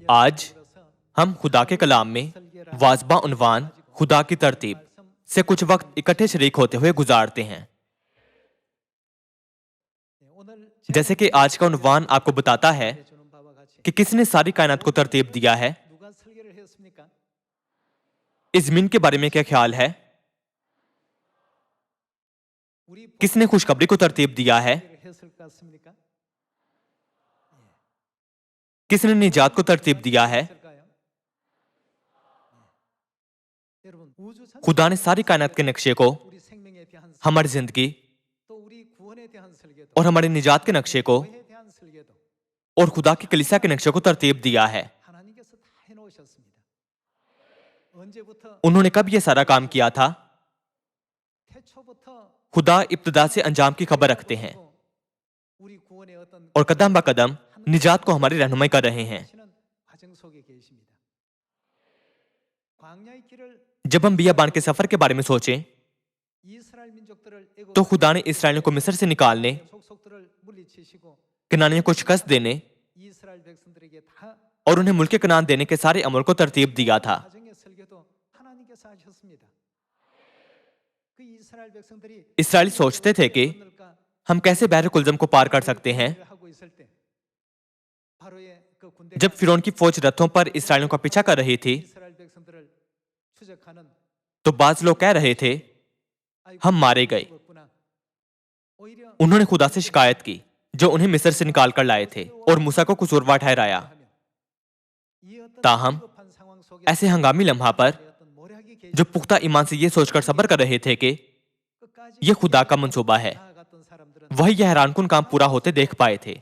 आज हम खुदा के कलाम में वाजबा उन्वान खुदा की तरतीब से कुछ वक्त इकट्ठे शरीक होते हुए गुजारते हैं। जैसे कि आज का उन्वान आपको बताता है कि किसने सारी कायनात को तरतीब दिया है। इस ज़मीन के बारे में क्या ख्याल है? किसने खुशखबरी को तरतीब दिया है? किसने निजात को तरतीब दिया है? खुदा ने सारी कायनात के नक्शे को, हमारी जिंदगी और हमारे निजात के नक्शे को और खुदा की कलीसिया के नक्शे को तरतीब दिया है। उन्होंने कब यह सारा काम किया था? खुदा इब्तिदा से अंजाम की खबर रखते हैं और कदम ब कदम निजात को हमारी रहनुमाई कर रहे हैं। जब हम बियाबान के सफर के बारे में सोचें तो खुदा ने इसराइलियों को मिस्र से निकालने, कनानियों को शिकस्त देने और उन्हें मुल्क कनान देने के सारे अमल को तरतीब दिया था। इसराइली सोचते थे कि हम कैसे बहर कुलजम को पार कर सकते हैं। जब फिरौन की फौज रथों पर इसराइलियों का पीछा कर रही थी तो बाज लोग कह रहे थे हम मारे गए। उन्होंने खुदा से शिकायत की जो उन्हें मिस्र से निकाल कर लाए थे और मूसा को कसूरवार ठहराया। ताहम ऐसे हंगामी लम्हा पर जो पुख्ता ईमान से यह सोचकर सब्र कर रहे थे कि यह खुदा का मंसूबा है, वही यह हैरानकुन काम पूरा होते देख पाए थे।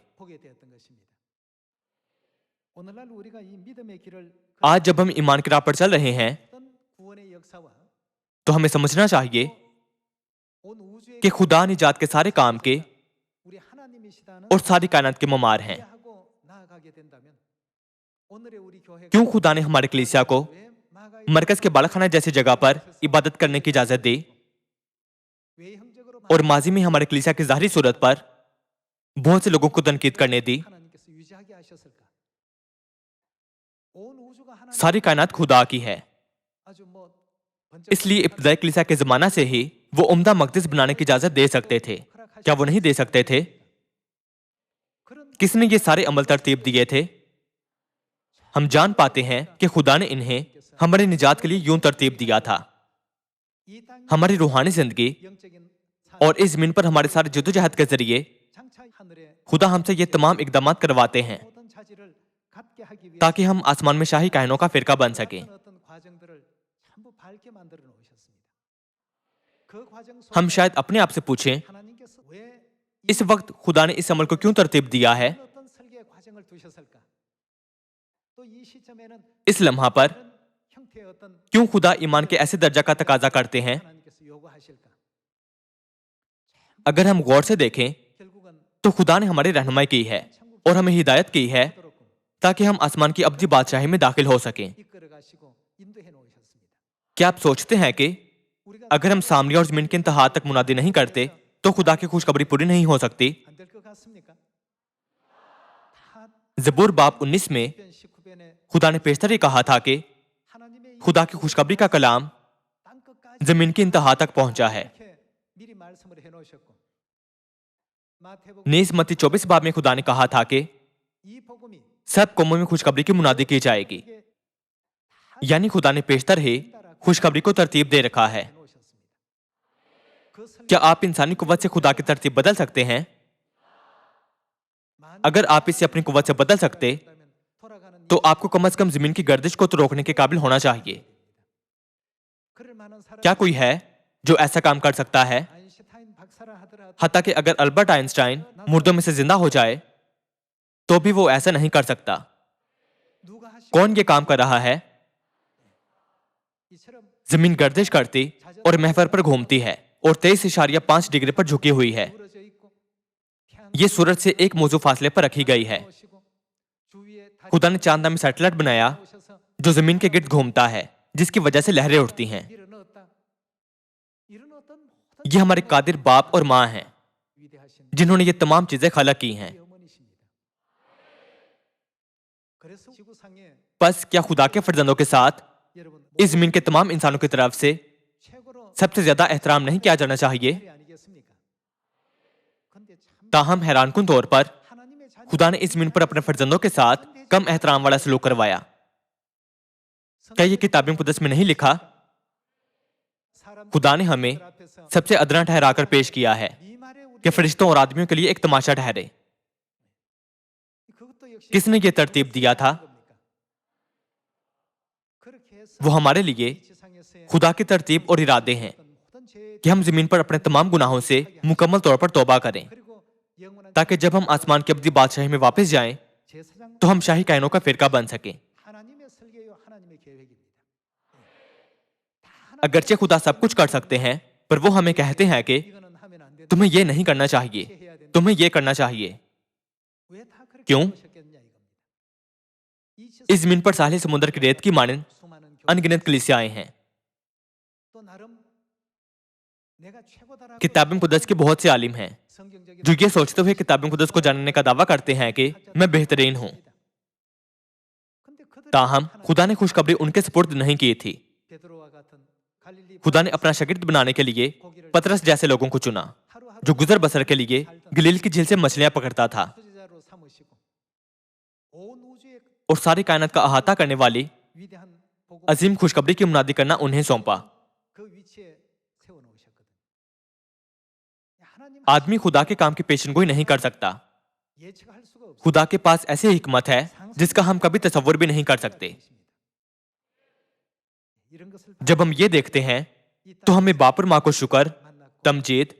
आज जब हम ईमान की राह पर चल रहे हैं तो हमें समझना चाहिए कि खुदा निजात के सारे काम के और सारी कायनात के ममार हैं। क्यों खुदा ने हमारे कलीसिया को मरकज के बालखाना जैसी जगह पर इबादत करने की इजाजत दी और माजी में हमारे कलीसिया की जाहिरी सूरत पर बहुत से लोगों को तनकीद करने दी? सारी कायनात खुदा की है, इसलिए इब्तिदाई कलीसिया के जमाना से ही वो उम्दा मकदस बनाने की इजाजत दे सकते थे। क्या वो नहीं दे सकते थे? किसने ये सारे अमल तरतीब दिए थे? हम जान पाते हैं कि खुदा ने इन्हें हमारे निजात के लिए यूं तरतीब दिया था। हमारी रूहानी जिंदगी और इस जमीन पर हमारे सारे जद्दोजहद के जरिए खुदा हमसे ये तमाम इकदाम करवाते हैं ताकि हम आसमान में शाही कायनों का फिरका बन सकें। हम शायद अपने आप से पूछें, इस वक्त खुदा ने इस अमल को क्यों तरतीब दिया है? इस लम्हा पर क्यों खुदा ईमान के ऐसे दर्जा का तकाजा करते हैं? अगर हम गौर से देखें तो खुदा ने हमारी रहनुमाई की है और हमें हिदायत की है ताकि हम आसमान की अब्दी बादशाही में दाखिल हो सकें। क्या आप सोचते हैं कि अगर हम सामरी और जमीन के इंतहा तक मुनादी नहीं करते तो खुदा की खुशखबरी पूरी नहीं हो सकती? ज़बूर बाब 19 में खुदा ने पेशतर ही कहा था कि खुदा की खुशखबरी का कलाम जमीन की इंतहा तक पहुंचा है। नीस मत्ती 24 बाब में खुदा ने कहा था कि सब कौमों में खुशखबरी की मुनादी की जाएगी। यानी खुदा ने पेशतर ही खुशखबरी को तरतीब दे रखा है। क्या आप इंसानी कुव्वत से खुदा की तरतीब बदल सकते हैं? अगर आप इसे अपनी कुव्वत से बदल सकते तो आपको कम से कम जमीन की गर्दिश को तो रोकने के काबिल होना चाहिए। क्या कोई है जो ऐसा काम कर सकता है? हत्ता कि अगर अल्बर्ट आइंस्टाइन मुर्दों में से जिंदा हो जाए तो भी वो ऐसा नहीं कर सकता। कौन ये काम कर रहा है? जमीन गर्दिश करती और महवर पर घूमती है और 23.5 डिग्री पर झुकी हुई है। ये सूरज से एक मौजू फासले पर रखी गई है। खुदा ने चांद नामी सैटेलाइट बनाया जो जमीन के गिर्द घूमता है, जिसकी वजह से लहरें उठती हैं। ये हमारे कादिर बाप और माँ हैं जिन्होंने ये तमाम चीजें खलक की हैं। बस क्या खुदा के फर्जंदों के साथ इस जमीन के तमाम इंसानों की तरफ से सबसे ज्यादा एहतराम नहीं किया जाना चाहिए? ताहम हैरानकुन तौर पर खुदा ने इस जमीन पर अपने फर्जंदों के साथ कम एहतराम वाला सलूक करवाया। क्या ये किताब मुकद्दस में नहीं लिखा? खुदा ने हमें सबसे अदना ठहराकर पेश किया है कि फरिश्तों और आदमियों के लिए एक तमाशा ठहरे। किसने ये तरतीब दिया था? वो हमारे लिए खुदा की तरतीब और इरादे हैं कि हम जमीन पर अपने तमाम गुनाहों से मुकम्मल तौर पर तौबा करें, ताकि जब हम आसमान की अब्दी बादशाही में वापस जाएं तो हम शाही कायनों का फिरका बन सकें। अगरचे खुदा सब कुछ कर सकते हैं, पर वो हमें कहते हैं कि तुम्हें ये नहीं करना चाहिए, तुम्हें ये करना चाहिए। क्यों? इस जमीन पर साहिल समुद्र की रेत की मानन अनगिनत कलीसियाएं हैं। किताब मुकद्दस के बहुत से आलिम हैं जो ये सोचते हुए किताब मुकद्दस को जानने का दावा करते हैं कि मैं बेहतरीन हूं। ताहम खुदा ने खुशखबरी उनके सुपुर्द नहीं की थी। खुदा ने अपना शागिर्द बनाने के लिए पतरस जैसे लोगों को चुना, जो गुजर बसर के लिए गलील की झील से मछलियां पकड़ता था और सारी कायनात का अहाता करने वाली अजीम खुशखबरी की मुनादी करना उन्हें सौंपा। आदमी खुदा के काम की पेशनगोई नहीं कर सकता। खुदा के पास ऐसी हिकमत है जिसका हम कभी तसव्वुर भी नहीं कर सकते। जब हम ये देखते हैं तो हमें बाप और माँ को शुक्र, तमजीद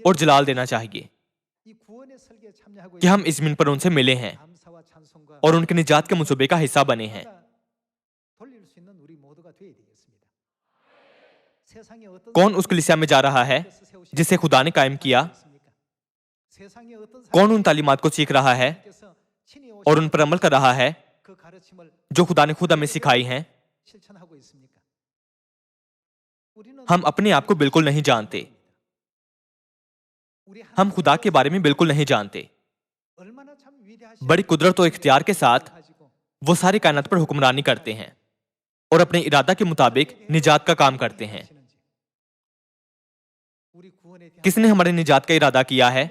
और जलाल देना चाहिए कि हम इस जमीन पर उनसे मिले हैं और उनके निजात के मंसूबे का हिस्सा बने हैं। कौन उस कलीसिया में जा रहा है जिसे खुदा ने कायम किया? कौन उन तालीमात को सीख रहा है और उन पर अमल कर रहा है जो खुदा ने खुद हमें सिखाई हैं? हम अपने आप को बिल्कुल नहीं जानते। हम खुदा के बारे में बिल्कुल नहीं जानते। बड़ी कुदरत और इख्तियार के साथ वो सारी कायनात पर हुक्मरानी करते हैं और अपने इरादा के मुताबिक निजात का काम करते हैं। किसने हमारे निजात का इरादा किया है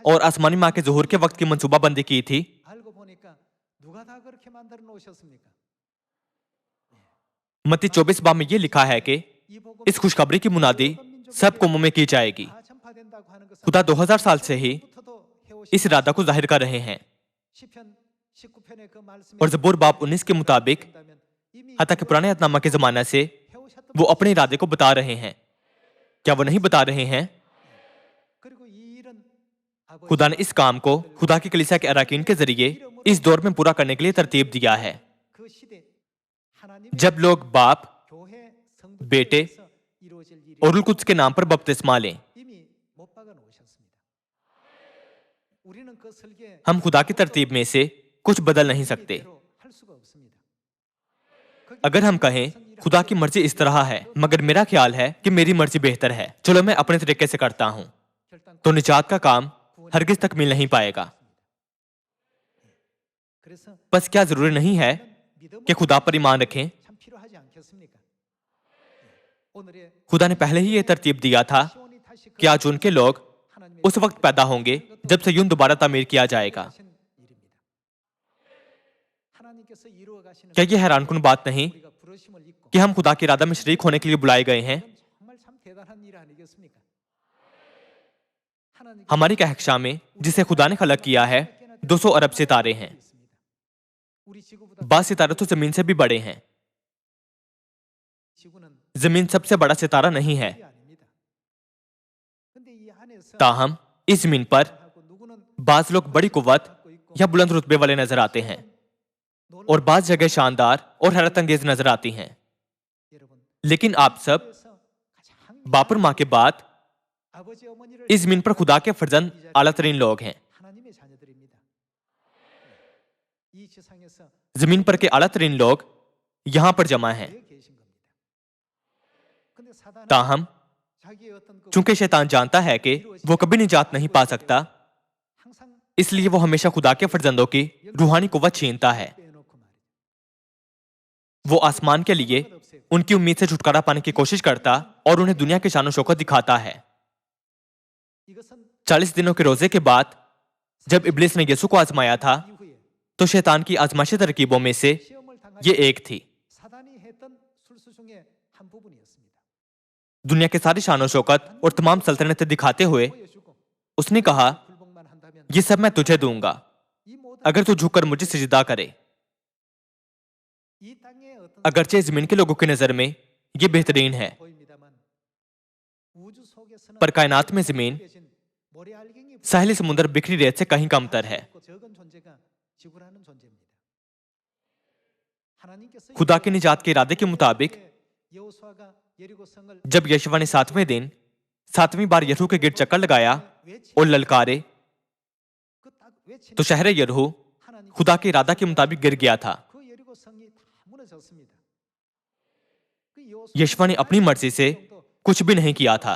और आसमानी माँ के ज़ुहूर के वक्त की मंसूबाबंदी की थी? मत्ती 24 बाब में यह लिखा है कि इस खुशखबरी की मुनादी सब कौमों में की जाएगी। खुदा 2000 साल से ही इस इरादा को जाहिर कर रहे हैं और ज़बूर बाब 19 के मुताबिक हत्ता के पुराने अहदनामा के जमाने से वो अपने इरादे को बता रहे हैं। क्या वो नहीं बता रहे हैं? खुदा ने इस काम को खुदा की कलीसिया के अराकीन के जरिए इस दौर में पूरा करने के लिए तरतीब दिया है। जब लोग बाप, बेटे और रूह कुद्स के नाम पर बपतिस्मा लें, हम खुदा की तरतीब में से कुछ बदल नहीं सकते। अगर हम कहें खुदा की मर्जी इस तरह है मगर मेरा ख्याल है कि मेरी मर्जी बेहतर है, चलो मैं अपने तरीके से करता हूं, तो निजात का काम हरगिज तकमील नहीं पाएगा। बस क्या जरूरी नहीं है कि खुदा पर ईमान रखें? खुदा ने पहले ही यह तरतीब दिया था कि आज उनके लोग उस वक्त पैदा होंगे जब सयून दोबारा तामीर किया जाएगा। क्या यह हैरानकुन बात नहीं कि हम खुदा की इरादा में शरीक होने के लिए बुलाए गए हैं? हमारी कहकशां में जिसे खुदा ने खलक किया है 200 अरब सितारे हैं। बास सितारे तो जमीन से भी बड़े हैं। जमीन सबसे बड़ा सितारा नहीं है। ताहम इस जमीन पर बाज लोग बड़ी कुव्वत या बुलंद रुतबे वाले नजर आते हैं और बाज जगह शानदार और हैरत अंगेज नजर आती हैं। लेकिन आप सब बाप और माँ के बाद इस जमीन पर खुदा के फर्जंद आला तरीन लोग हैं। जमीन पर के आला तरीन लोग यहां पर जमा हैं। ताहम चूंकि शैतान जानता है कि वो कभी निजात नहीं पा सकता, इसलिए वो हमेशा खुदा के फर्जंदों की रूहानी कुव्वत छीनता है। वो आसमान के लिए उनकी उम्मीद से छुटकारा पाने की कोशिश करता और उन्हें दुनिया के शान शौकत दिखाता है। 40 दिनों के रोजे के बाद जब इब्लिस ने यीशु को आजमाया था, तो शैतान की आजमाइशी तरकीबों में से ये एक थी। दुनिया के सारी शान शौकत और तमाम सल्तनतें दिखाते हुए उसने कहा, ये सब मैं तुझे दूंगा अगर तू झुककर मुझे सजदा करे। अगरचे जमीन के लोगों की नजर में ये बेहतरीन है, पर कायनात में जमीन साहिल समुद्र बिखरी रेत से कहीं कमतर है। खुदा के निजात के इरादे के मुताबिक जब यहोवा ने 7वें दिन 7वीं बार यरीहो के गिर्द चक्कर लगाया और ललकारे, तो शहर यरीहो खुदा के इरादा के मुताबिक गिर गया था। यहोवा ने अपनी मर्जी से कुछ भी नहीं किया था,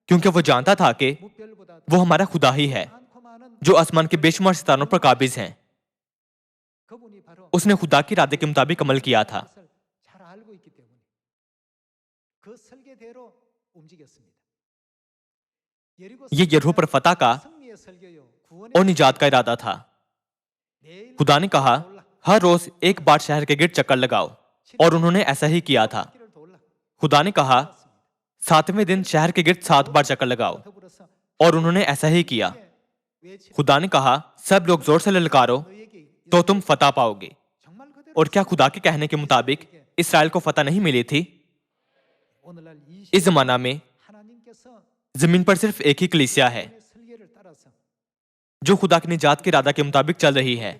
क्योंकि वो जानता था कि वो हमारा खुदा ही है जो आसमान के बेशुमार सितारों पर काबिज हैं। उसने खुदा के इरादे के मुताबिक अमल किया था। ये यरीहो पर फतह का और निजात का इरादा था। खुदा ने कहा, हर रोज एक बार शहर के गिर्द चक्कर लगाओ, और उन्होंने ऐसा ही किया था। खुदा ने कहा, 7वें दिन शहर के गिर्द 7 बार चक्कर लगाओ, और उन्होंने ऐसा ही किया। खुदा ने कहा, सब लोग जोर से ललकारो तो तुम फतह पाओगे। और क्या खुदा के कहने के मुताबिक इसराइल को फतह नहीं मिली थी? इस जमाना में जमीन पर सिर्फ एक ही कलीसिया है जो खुदा के निजात के इरादा के मुताबिक चल रही है।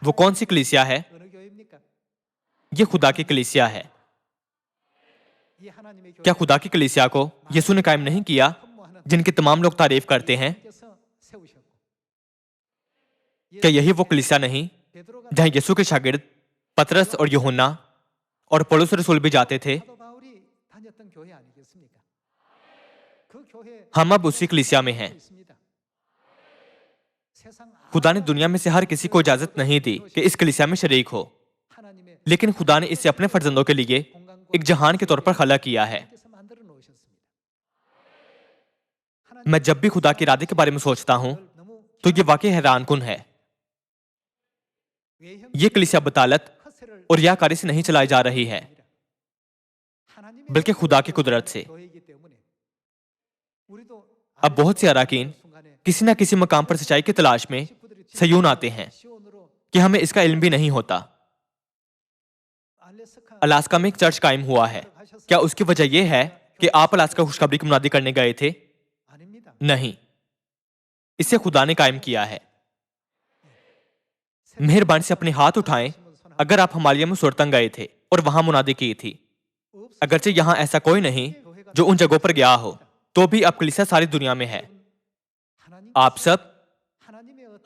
वो कौन सी कलीसिया है? ये खुदा की कलीसिया है। क्या खुदा की कलीसिया को यीशु ने कायम नहीं किया, जिनकी तमाम लोग तारीफ करते हैं? क्या यही वो कलीसिया नहीं जहां यीशु के शागिर्द पतरस और यूहन्ना और पौलुस रसूल भी जाते थे? हम अब उसी कलीसिया में हैं। खुदा ने दुनिया में से हर किसी को इजाजत नहीं दी कि इस कलीसिया में शरीक हो, लेकिन खुदा ने इसे अपने फर्जंदों के लिए एक जहान के तौर पर खला किया है। मैं जब भी खुदा के इरादे के बारे में सोचता हूं तो ये वाकई हैरानकुन है। ये कलीसिया बतालत और रियाकारी से नहीं चलाई जा रही है, बल्कि खुदा की कुदरत से। अब बहुत से अराकीन किसी न किसी मकाम पर सच्चाई की तलाश में सयून आते हैं कि हमें इसका इल्म भी नहीं होता। अलास्का में एक चर्च कायम हुआ है। क्या उसकी वजह यह है कि आप अलास्का खुशखबरी की मुनादी करने गए थे? नहीं, इसे खुदा ने कायम किया है। मेहरबानी से अपने हाथ उठाएं अगर आप हिमालय में सुरतन गए थे और वहां मुनादी की थी। अगरचे यहां ऐसा कोई नहीं जो उन जगहों पर गया हो, तो भी अब कलीसिया सारी दुनिया में है। आप सब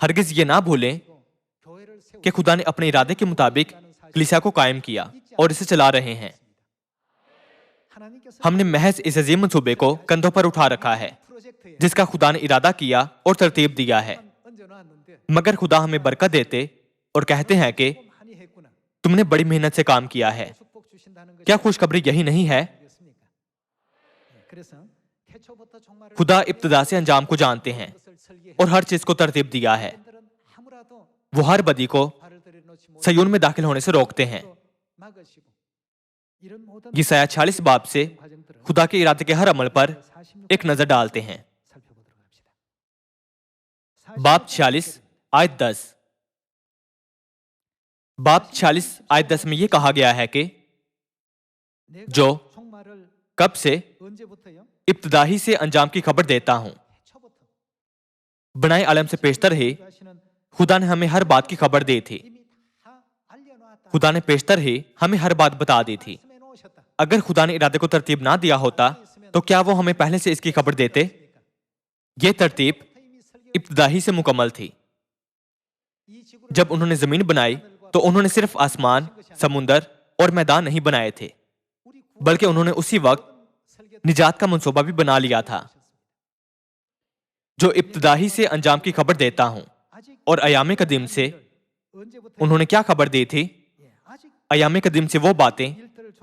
हरगिज ये ना भूलें कि खुदा ने अपने इरादे के मुताबिक कलीसिया को कायम किया और इसे चला रहे हैं। हमने महज इस अजीम मंसूबे को कंधों पर उठा रखा है जिसका खुदा ने इरादा किया और तरतीब दिया है। मगर खुदा हमें बरकत देते और कहते हैं कि तुमने बड़ी मेहनत से काम किया है। क्या खुशखबरी यही नहीं है? खुदा इब्तिदा से अंजाम को जानते हैं और हर चीज को तरतीब दिया है। वो हर बदी को सयून में दाखिल होने से रोकते हैं। यशायाह 46 बाब से खुदा के इरादे के हर अमल पर एक नजर डालते हैं। बाब 46 आयत 10। बाब 46 आयत 10 में यह कहा गया है कि जो कब से इब्तिदाही से अंजाम की खबर देता हूं, बनाए आलम से पेशतर ही खुदा ने हमें हर बात की खबर दी थी। खुदा ने पेशतर ही हमें हर बात बता दी थी। अगर खुदा ने इरादे को तरतीब ना दिया होता तो क्या वो हमें पहले से इसकी खबर देते? यह तरतीब इब्तिदाही से मुकम्मल थी। जब उन्होंने जमीन बनाई तो उन्होंने सिर्फ आसमान, समुंदर और मैदान नहीं बनाए थे, बल्कि उन्होंने उसी वक्त निजात का मंसूबा भी बना लिया था। जो इब्तिदाई से अंजाम की खबर देता हूं। और अयाम कदीम से उन्होंने क्या खबर दी थी? अयाम कदीम से वो बातें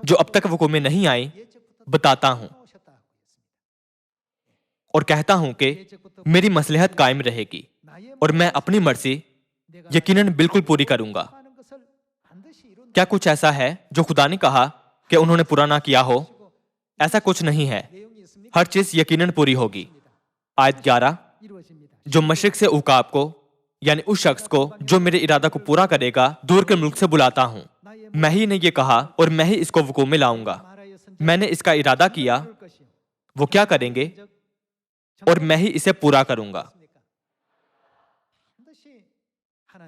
जो अब तक वक़ूअ में नहीं आई बताता हूं और कहता हूं कि मेरी मसलहत कायम रहेगी और मैं अपनी मर्जी यकीनन बिल्कुल पूरी करूंगा। क्या कुछ ऐसा है जो खुदा ने कहा कि उन्होंने पूरा ना किया हो? ऐसा कुछ नहीं है। हर चीज यकीनन पूरी होगी। आयत 11, जो मशरिक से उकाब को यानी उस शख्स को जो मेरे इरादा को पूरा करेगा दूर के मुल्क से बुलाता हूं। मैं ही ने ये कहा और मैं ही इसको वक़ूअ में लाऊंगा। मैंने इसका इरादा किया, वो क्या करेंगे और मैं ही इसे पूरा करूंगा।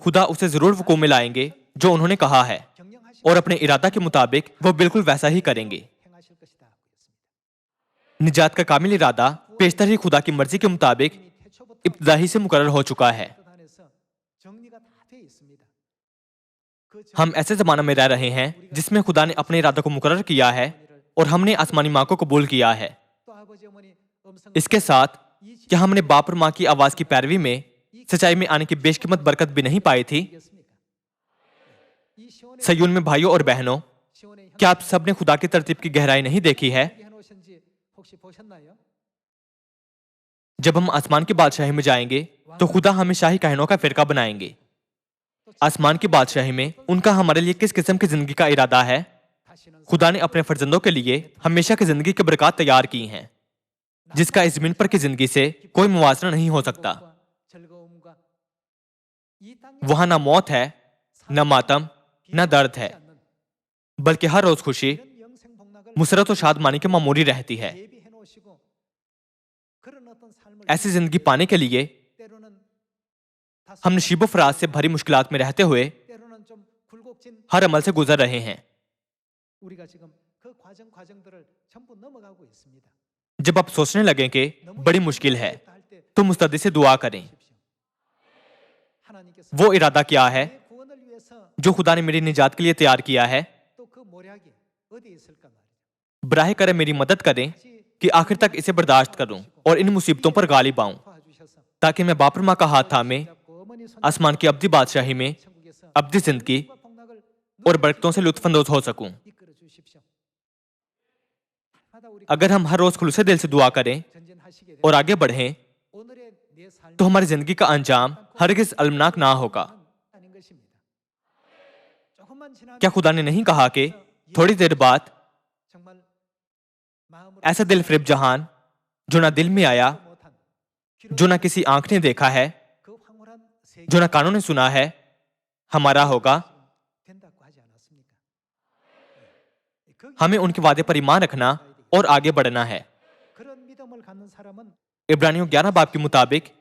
खुदा उसे जरूर वक़ूअ में लाएंगे जो उन्होंने कहा है और अपने इरादा के मुताबिक वो बिल्कुल वैसा ही करेंगे। निजात का कामिल इरादा पेशतर ही खुदा की मर्जी के मुताबिक इब्तिदाई से मुकर्रर हो चुका है। हम ऐसे जमाने में रह रहे हैं जिसमें खुदा ने अपने इरादा को मुकर्रर किया है और हमने आसमानी माँ को कबूल किया है। इसके साथ क्या हमने बाप और माँ की आवाज की पैरवी में सच्चाई में आने की बेशकीमत बरकत भी नहीं पाई थी? सयून में भाइयों और बहनों, क्या आप सब ने खुदा की तरतीब की गहराई नहीं देखी है? जब हम आसमान की बादशाही में जाएंगे तो खुदा हमें शाही कहनों का फिरका बनाएंगे। आसमान की बादशाही में उनका हमारे लिए किस किस्म की जिंदगी का इरादा है? खुदा ने अपने फर्जंदों के लिए हमेशा की जिंदगी की बरकत तैयार की हैं, जिसका इस जमीन पर की जिंदगी से कोई मुवाजना नहीं हो सकता। वहां ना मौत है, न मातम, न दर्द है, बल्कि हर रोज खुशी, मुसरत और शादमानी की मामूरी रहती है। ऐसी जिंदगी पाने के लिए हम नशीबो फराज से भरी मुश्किलात में रहते हुए हर अमल से गुजर रहे हैं। जब आप सोचने लगें कि बड़ी मुश्किल है तो मुस्तैदी से दुआ करें। वो इरादा क्या है जो खुदा ने मेरी निजात के लिए तैयार किया है? बराह करे मेरी मदद करें कि आखिर तक इसे बर्दाश्त करूं और इन मुसीबतों पर गालिब आऊं, ताकि मैं बाप और माँ का हाथ थामे आसमान की अब्दी बादशाही में अब्दी जिंदगी और बरकतों से लुत्फानंदोज हो सकूं। अगर हम हर रोज खुलूसे दिल से दुआ करें और आगे बढ़ें तो हमारी जिंदगी का अंजाम हरगिज अलमनाक ना होगा। क्या खुदा ने नहीं कहा कि थोड़ी देर बाद ऐसा दिल फरेब जहान जो ना दिल में आया, जो ना किसी आंख ने देखा है, जो ना कानों ने सुना है, हमारा होगा? हमें उनके वादे पर ईमान रखना और आगे बढ़ना है। इब्रानियों 11 बाब के मुताबिक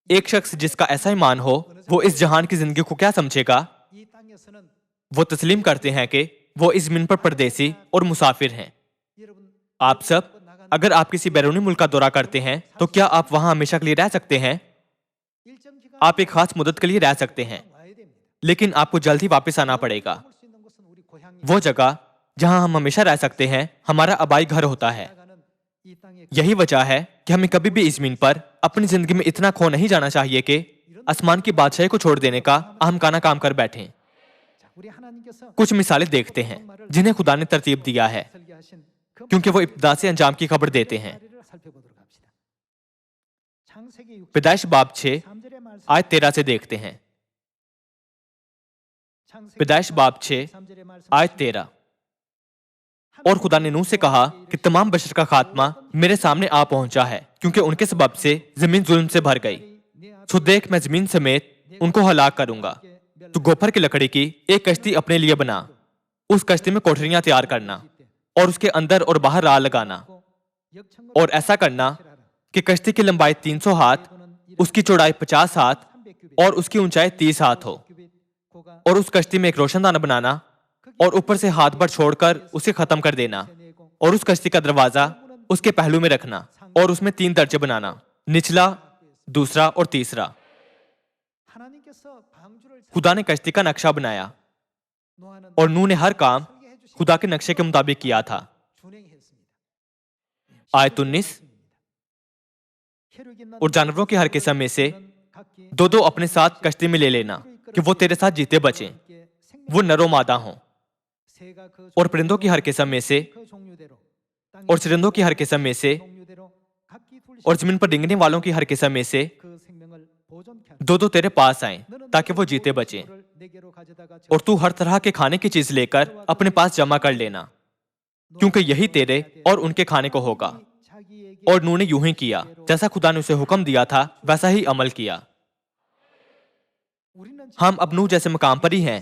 एक शख्स जिसका ऐसा ईमान हो वो इस जहान की जिंदगी को क्या समझेगा? वो तस्लीम करते हैं कि वो इस जमीन पर परदेसी और मुसाफिर हैं। आप सब अगर आप किसी बैरूनी मुल्क का दौरा करते हैं तो क्या आप वहां हमेशा के लिए रह सकते हैं? आप एक खास मुद्दत के लिए रह सकते हैं, लेकिन आपको जल्द ही वापस आना पड़ेगा। वो जगह जहां हम हमेशा रह सकते हैं हमारा आबाई घर होता है। यही वजह है कि हमें कभी भी इस जमीन पर अपनी जिंदगी में इतना खो नहीं जाना चाहिए कि आसमान की बादशाही को छोड़ देने का अहमकाना काम कर बैठें। कुछ मिसालें देखते हैं जिन्हें खुदा ने तरतीब दिया है, क्योंकि वो इब्तिदा से अंजाम की खबर देते हैं। पैदाइश बाब 6 आयत 13 से देखते हैं। पैदाइश बाब 6 आयत 13। और खुदा ने नूह से कहा कि तमाम बशर का खात्मा मेरे सामने आ पहुंचा है, क्योंकि उनके सबब से जमीन जुल्म से भर गई। सो देख मैं जमीन समेत उनको हलाक करूंगा। तो गोफर की लकड़ी की एक कश्ती अपने लिए बना, उस कश्ती में कोठरियां तैयार करना और उसके अंदर और बाहर राह लगाना, और ऐसा करना कि कश्ती की लंबाई 300 हाथ, उसकी चौड़ाई 50 हाथ और उसकी ऊंचाई 30 हाथ हो। और उस कश्ती में एक रोशनदाना बनाना और ऊपर से हाथ भर छोड़कर उसे खत्म कर देना, और उस कश्ती का दरवाजा उसके पहलू में रखना और उसमें 3 दर्जे बनाना, निचला, दूसरा और तीसरा। खुदा ने कश्ती का नक्शा बनाया और नूह ने हर काम खुदा के नक्शे के मुताबिक किया था। आयत 19। और जानवरों की हर किस्म में से दो दो अपने साथ कश्ती में ले लेना कि वो तेरे साथ जीते बचें, वो नरो मादा हों। और परिंदों की हर किस्म में से और चरिंदों की हर किस्म में से और जमीन पर डिंगने वालों की हर किस्म में से दो दो तेरे पास आए ताकि वो जीते बचें। और तू हर तरह के खाने की चीज लेकर अपने पास जमा कर लेना, क्योंकि यही तेरे और उनके खाने को होगा। और नूह ने यूं ही किया, जैसा खुदा ने उसे हुक्म दिया था वैसा ही अमल किया। हम अब नूह जैसे मकाम पर ही हैं।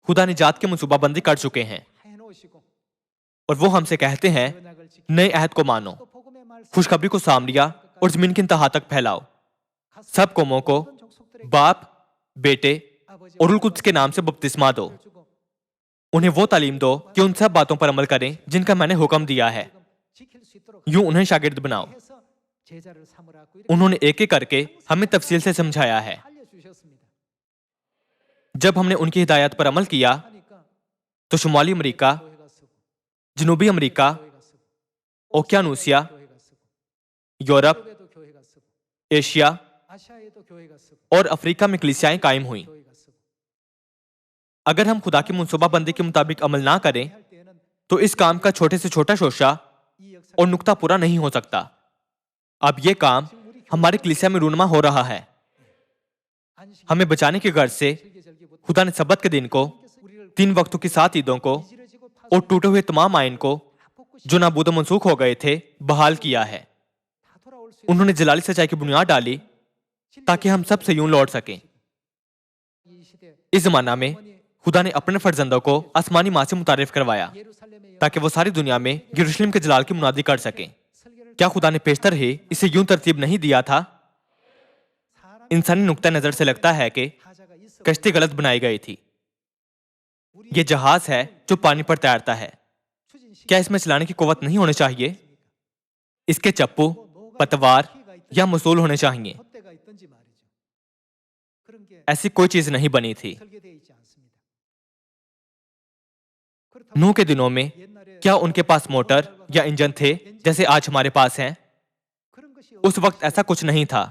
खुदा निजात की मंसूबाबंदी कर चुके हैं और वो हमसे कहते हैं नए अहद को मानो, खुशखबरी को सामरिया और जमीन की इंतहा तक फैलाओ। सब कौमों को बाप, बेटे और रुल कुद्स के नाम से बपतिस्मा दो। उन्हें वो तालीम दो कि उन सब बातों पर अमल करें जिनका मैंने हुक्म दिया है। यूं उन्हें शागिर्द बनाओ। उन्होंने एक एक करके हमें तफसील से समझाया है। जब हमने उनकी हिदायत पर अमल किया तो शुमाली अमेरिका, जनूबी अमेरिका, ओकियानूसिया, यूरोप, एशिया और अफ्रीका में कलीसियाएं कायम हुई। अगर हम खुदा की मंसूबाबंदी के मुताबिक अमल ना करें तो इस काम का छोटे से छोटा शोशा और नुक्ता पूरा नहीं हो सकता। अब यह काम हमारी कलीसिया में रूनमा हो रहा है। हमें बचाने की गर्ज से खुदा ने सब्बत के दिन को, 3 वक्तों की 7 ईदों को और टूटे हुए तमाम आइन को जो नाबूद व मनसूख हो गए थे बहाल किया है। उन्होंने जलाली सच्चाई की बुनियाद डाली ताकि हम सब से यूं लौट सकें। इस जमाना में खुदा ने अपने फर्जंदों को आसमानी माँ से मुतारिफ करवाया ताकि वो सारी दुनिया में यरूशलेम के जलाल की मुनादी कर सकें। क्या खुदा ने पेशतर ही इसे यूं तरतीब नहीं दिया था? इंसानी नुक्ता नजर से लगता है कि कश्ती गलत बनाई गई थी। यह जहाज है जो पानी पर तैरता है। क्या इसमें चलाने की कुव्वत नहीं होनी चाहिए? इसके चप्पू, पतवार या मसूल होने चाहिए। ऐसी कोई चीज नहीं बनी थी। नूह के दिनों में क्या उनके पास मोटर या इंजन थे जैसे आज हमारे पास हैं? उस वक्त ऐसा कुछ नहीं था।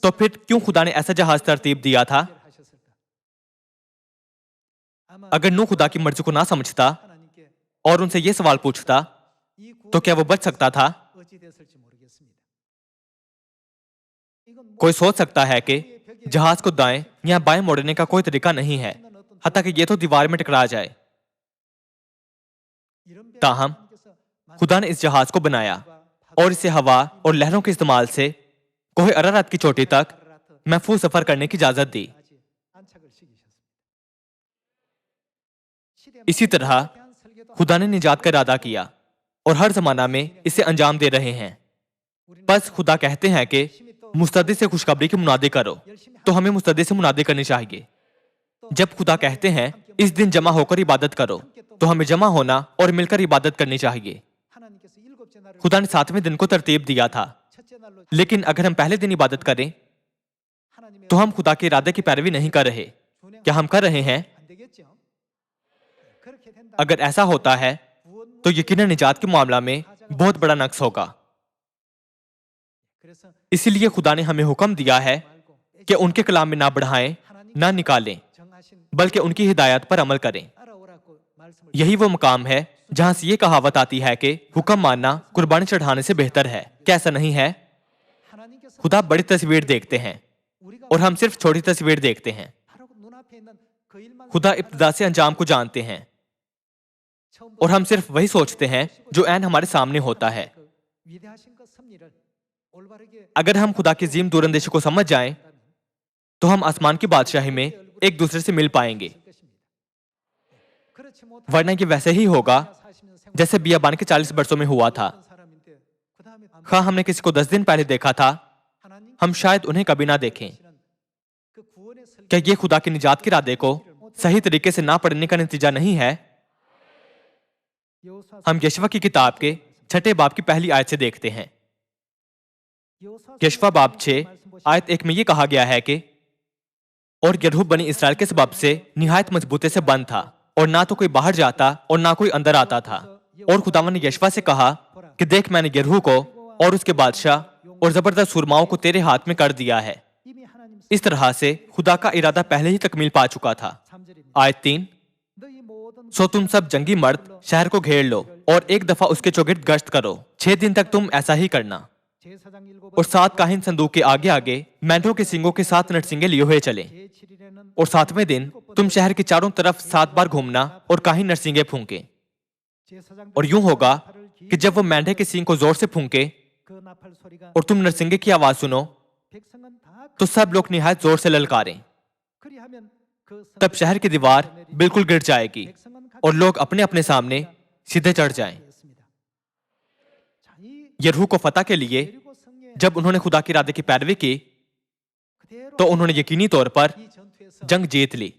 तो फिर क्यों खुदा ने ऐसा जहाज तरतीब दिया था? अगर नूह खुदा की मर्जी को ना समझता और उनसे यह सवाल पूछता तो क्या वो बच सकता था? कोई सोच सकता है कि जहाज को दाएं या बाएं मोड़ने का कोई तरीका नहीं है, हत्ता कि ये तो दीवार में टकरा जाए। ताहम खुदा ने इस जहाज को बनाया और इसे हवा और लहरों के इस्तेमाल से कोहे अरारत की चोटी तक महफूज सफर करने की इजाजत दी। इसी तरह खुदा ने निजात का इरादा किया और हर जमाना में इसे अंजाम दे रहे हैं। बस खुदा कहते हैं कि मुस्तदी से खुशखबरी की मुनादी करो, तो हमें मुस्तदी से मुनादी करनी चाहिए। जब खुदा कहते हैं इस दिन जमा होकर इबादत करो, तो हमें जमा होना और मिलकर इबादत करनी चाहिए। खुदा ने 7वें दिन को तरतीब दिया था, लेकिन अगर हम पहले दिन इबादत करें तो हम खुदा के इरादे की पैरवी नहीं कर रहे। क्या हम कर रहे हैं? अगर ऐसा होता है तो यकीनन निजात के मामला में बहुत बड़ा नक्स होगा। इसीलिए खुदा ने हमें हुक्म दिया है कि उनके कलाम में ना बढ़ाएं ना निकालें, बल्कि उनकी हिदायत पर अमल करें। यही वो मकाम है जहां से ये कहावत आती है कि हुक्म मानना कुर्बानी चढ़ाने से बेहतर है। कैसा नहीं है? खुदा बड़ी तस्वीर देखते हैं और हम सिर्फ छोटी तस्वीर देखते हैं। खुदा इब्तिदा से अंजाम को जानते हैं और हम सिर्फ वही सोचते हैं जो ऐन हमारे सामने होता है। अगर हम खुदा की अजीम दूरंदेशी को समझ जाएं, तो हम आसमान की बादशाही में एक दूसरे से मिल पाएंगे। वरना ये वैसे ही होगा जैसे बियाबान के 40 बरसों में हुआ था। खा हमने किसी को 10 दिन पहले देखा था, हम शायद उन्हें कभी ना देखें। क्या ये खुदा के निजात के इरादे को सही तरीके से ना पढ़ने का नतीजा नहीं है? हम यशवा की किताब के 6 बाब की पहली आयत से देखते हैं। यशवा बाब 6 आयत 1 में यह कहा गया है कि और यरूब बनी इसराइल के सबब से निहायत मजबूती से बंद था और ना तो कोई बाहर जाता और ना कोई अंदर आता था। और खुदावन ने यशवा से कहा कि देख, मैंने यरीहो को और उसके बादशाह और जबरदस्त सुरमाओं को तेरे हाथ में कर दिया है। इस तरह से खुदा का इरादा पहले ही तकमील पा चुका था। आयत 3, सो तुम सब जंगी मर्द शहर को घेर लो और एक दफा उसके चौगिर्द गश्त करो। 6 दिन तक तुम ऐसा ही करना। और 7 काहिन संदूक के आगे आगे मेंढरों के सींगों के 7 नरसिंगे लिए हुए चले। और 7वें दिन तुम शहर के चारों तरफ 7 बार घूमना और काहिन नरसिंगे फूंके। और यूं होगा कि जब वो मेंढे के सींग को जोर से फूंके और तुम नरसिंगे की आवाज सुनो तो सब लोग निहायत जोर से ललकारें। तब शहर की दीवार बिल्कुल गिर जाएगी और लोग अपने अपने सामने सीधे चढ़ जाएं। यरीहो को फतह के लिए जब उन्होंने खुदा के इरादे की पैरवी की तो उन्होंने यकीनी तौर पर जंग जीत ली।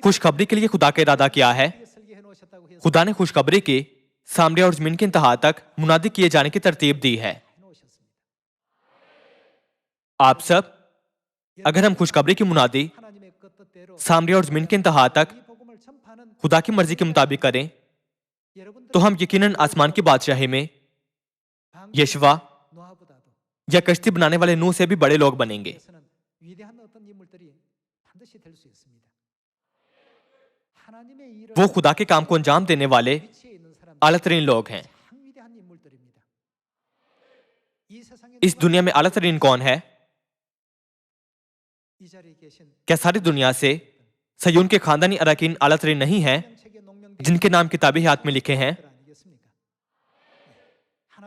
खुशखबरी के लिए खुदा का इरादा क्या है? खुदा ने खुशखबरी की सामरिया और जमीन की इंतहा तक मुनादी किए जाने की तरतीब दी है। आप सब, अगर हम खुशखबरी की मुनादी सामरिया और जमीन की इंतहा तक खुदा की मर्जी के मुताबिक करें तो हम यकीनन आसमान की बादशाही में यशवा या कश्ती बनाने वाले नूह से भी बड़े लोग बनेंगे। वो खुदा के काम को अंजाम देने वाले आलतरीन लोग हैं। इस दुनिया में आलतरीन कौन है? क्या सारी दुनिया से सयून के खानदानी अरकान आलतरीन नहीं हैं जिनके नाम किताबी हाथ में लिखे हैं?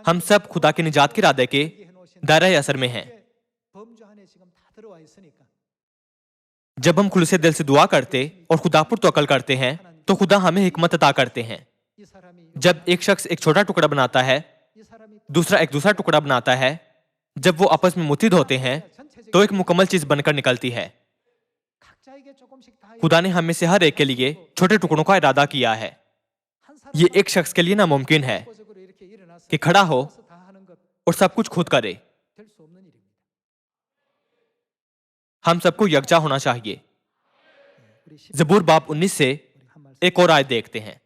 हम सब खुदा के निजात के इरादे के दायरे असर में हैं। जब हम खुलूसे दिल से दुआ करते और खुदा पर तवक्कुल करते हैं तो खुदा हमें हिकमत अता करते हैं। जब एक शख्स एक छोटा टुकड़ा बनाता है, दूसरा एक दूसरा टुकड़ा बनाता है, जब वो आपस में मुत्तिद होते हैं तो एक मुकम्मल चीज बनकर निकलती है। खुदा ने हम में से हर एक के लिए छोटे टुकड़ों का इरादा किया है। ये एक शख्स के लिए नामुमकिन है कि खड़ा हो और सब कुछ खुद करे। हम सबको यकजा होना चाहिए। जबूर बाब 19 से एक और आयत देखते हैं।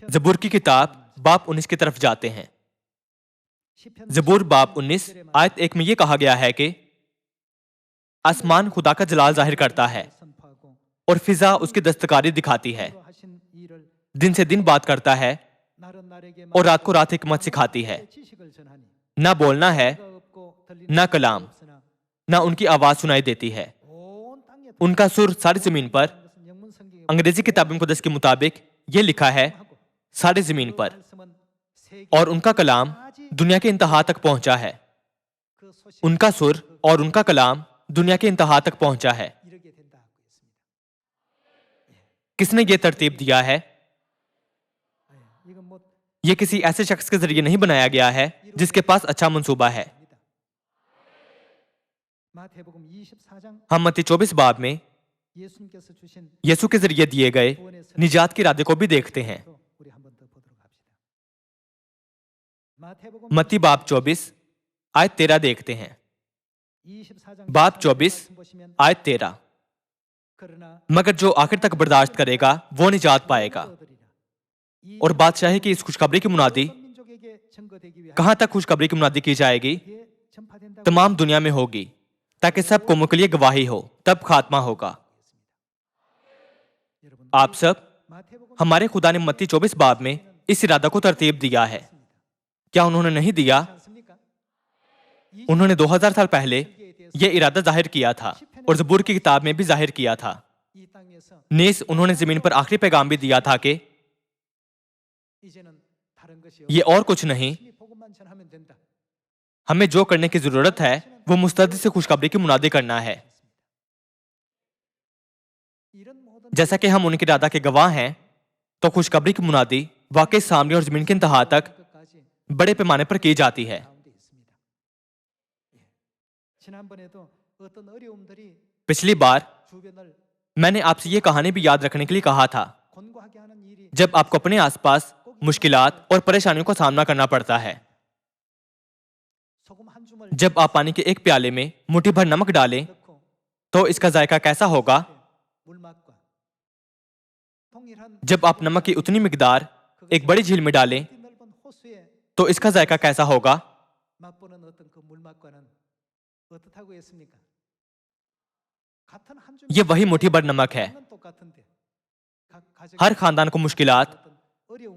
जबूर की किताब बाब 19 की तरफ जाते हैं। जबूर बाब 19 आयत 1 में यह कहा गया है कि आसमान खुदा का जलाल जाहिर करता है और फिजा उसकी दस्तकारी दिखाती है। दिन से दिन बात करता है और रात को रात हिकमत सिखाती है। ना बोलना है, ना कलाम, ना उनकी आवाज सुनाई देती है। उनका सुर सारी जमीन पर, अंग्रेजी किताब मुकद्दस के मुताबिक यह लिखा है सारी जमीन पर, और उनका कलाम दुनिया के इंतहा तक पहुंचा है। उनका सुर और उनका कलाम दुनिया के इंतहा तक पहुंचा है। किसने यह तरतीब दिया है? यह किसी ऐसे शख्स के जरिए नहीं बनाया गया है जिसके पास अच्छा मंसूबा है। हम मत्ती 24 बाब में यीशु के जरिए दिए गए निजात के इरादे को भी देखते हैं। मत्ती बाब 24 आयत 13 देखते हैं। बाब 24 आयत 13, मगर जो आखिर तक बर्दाश्त करेगा वो निजात पाएगा। और बादशाही की इस खुशखबरी की मुनादी कहां तक खुशखबरी की मुनादी की जाएगी? तमाम दुनिया में होगी ताकि सब कौमों के लिए गवाही हो, तब खात्मा होगा। आप सब, हमारे खुदा ने मत्ती 24 बाब में इस इरादा को तरतीब दिया है। क्या उन्होंने नहीं दिया? उन्होंने 2000 साल पहले यह इरादा जाहिर किया था और जबूर की किताब में भी जाहिर किया था। नीस उन्होंने जमीन पर आखिरी पैगाम भी दिया था कि ये और कुछ नहीं, हमें जो करने की जरूरत है वो मुस्तैदी से खुशखबरी की मुनादी करना है। जैसा कि हम उनके इरादा के गवाह हैं तो खुशखबरी की मुनादी वाकई सामने और जमीन की इंतहा तक बड़े पैमाने पर की जाती है। पिछली बार मैंने आपसे यह कहानी भी याद रखने के लिए कहा था। जब आपको अपने आसपास मुश्किलात और परेशानियों का सामना करना पड़ता है, जब आप पानी के एक प्याले में मुट्ठी भर नमक डालें तो इसका जायका कैसा होगा? जब आप नमक की उतनी मिकदार एक बड़ी झील में डालें तो इसका जायका कैसा होगा? ये वही मुट्ठी भर नमक है। हर खानदान को मुश्किलात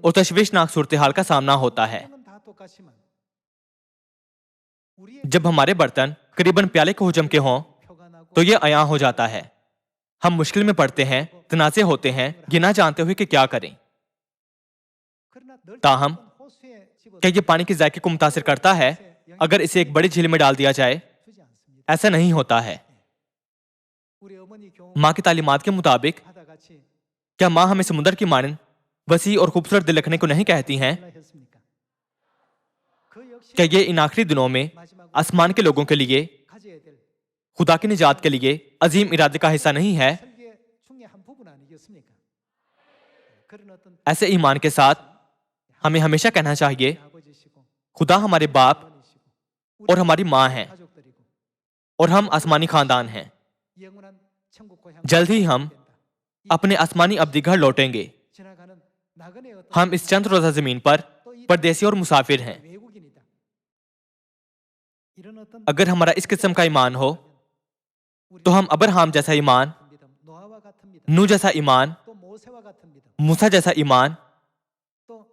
और तशवीशनाक सूरत हाल का सामना होता है। जब हमारे बर्तन करीबन प्याले के हुजम के हों तो ये अयां हो जाता है। हम मुश्किल में पड़ते हैं, तनाज़े होते हैं, ये ना जानते हुए कि क्या करें। ताहम क्या ये पानी के जायके को मुतासिर करता है अगर इसे एक बड़ी झील में डाल दिया जाए? ऐसा नहीं होता है। माँ की तालीमात के मुताबिक क्या माँ हमें समुद्र की मानन वसी और खूबसूरत दिल रखने को नहीं कहती हैं? क्या ये इन आखिरी दिनों में आसमान के लोगों के लिए खुदा की निजात के लिए अजीम इरादे का हिस्सा नहीं है? ऐसे ईमान के साथ हमें हमेशा कहना चाहिए, खुदा हमारे बाप और हमारी माँ है और हम आसमानी खानदान हैं। जल्द ही हम अपने आसमानी अब्दी घर लौटेंगे। हम इस चंद रोजा जमीन पर परदेसी और मुसाफिर हैं। अगर हमारा इस किस्म का ईमान हो तो हम अब्राहम जैसा ईमान, नूह जैसा ईमान, मूसा जैसा ईमान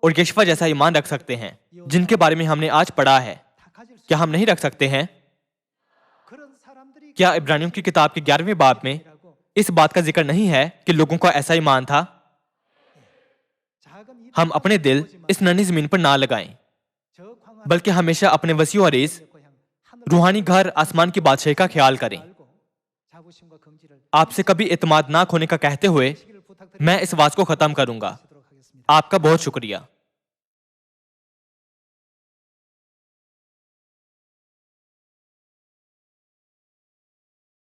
और यशवा जैसा ईमान रख सकते हैं, जिनके बारे में हमने आज पढ़ा है। क्या हम नहीं रख सकते हैं? क्या इब्रानियों की किताब के 11वें बाब में इस बात का जिक्र नहीं है कि लोगों का ऐसा ईमान था? हम अपने दिल इस नन्ही जमीन पर ना लगाएं, बल्कि हमेशा अपने वसी और अरीज रूहानी घर आसमान की बादशाही का ख्याल करें। आपसे कभी इत्मीनान ना खोने का कहते हुए मैं इस बात को खत्म करूंगा। आपका बहुत शुक्रिया।